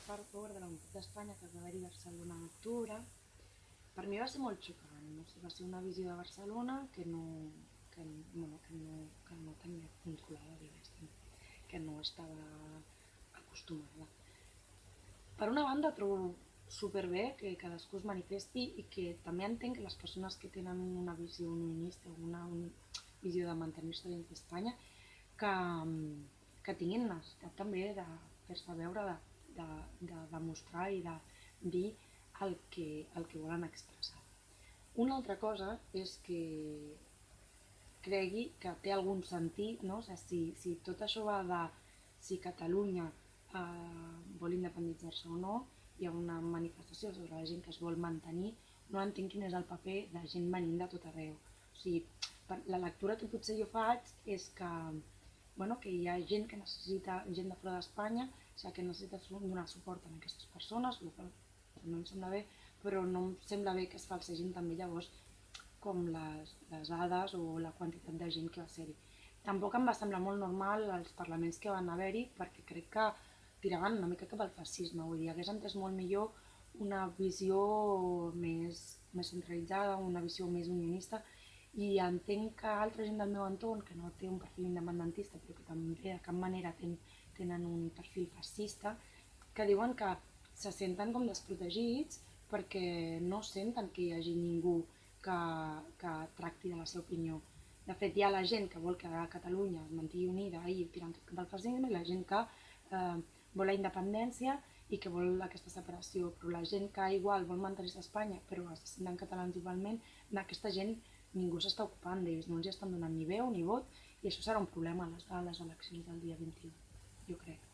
Hard Power de la Unitat d'Espanya que va haver-hi a Barcelona a l'octubre, per mi va ser molt xocant. No sé, va ser una visió de Barcelona que no tenia controlada, diguéssim, que no estava acostumada. Per una banda trobo superbé que cadascú es manifesti i que també entenc que les persones que tenen una visió unionista o una visió de mantenir-se dins d'Espanya que, que tinguin necessitat també de fer-se veure, de demostrar i de dir el que volen expressar. Una altra cosa és que cregui que té algun sentit, no? O sigui, si tot això va de si Catalunya vol independitzar-se o no, hi ha una manifestació sobre la gent que es vol mantenir, no entenc quin és el paper de gent venint de tot arreu. O sigui, la lectura que potser jo faig és que, que hi ha gent que necessita, gent de fora d'Espanya, o sigui, que necessita donar suport a aquestes persones, el qual no em sembla bé, però no em sembla bé que es falsegin també llavors com les dades o la quantitat de gent que va ser-hi. Tampoc em va semblar molt normal els parlaments que van haver-hi perquè crec que tiraven una mica cap al fascisme, vull dir, hagués entès molt millor una visió més centralitzada, una visió més unionista, i entenc que altra gent del meu entorn que no té un perfil independentista però que també de cap manera tenen un perfil fascista, que diuen que se senten com desprotegits perquè no senten que hi hagi ningú que tracti de la seva opinió. De fet, hi ha la gent que vol que Catalunya es mantingui unida i tirant cap al fascisme, i la gent que vol la independència i que vol aquesta separació, però la gent que igual vol mantenir-se a Espanya però es senten catalans igualment, aquesta gent ningú s'està ocupant d'ells, no els estan donant ni veu ni vot, i això serà un problema a les eleccions del dia 21, jo crec.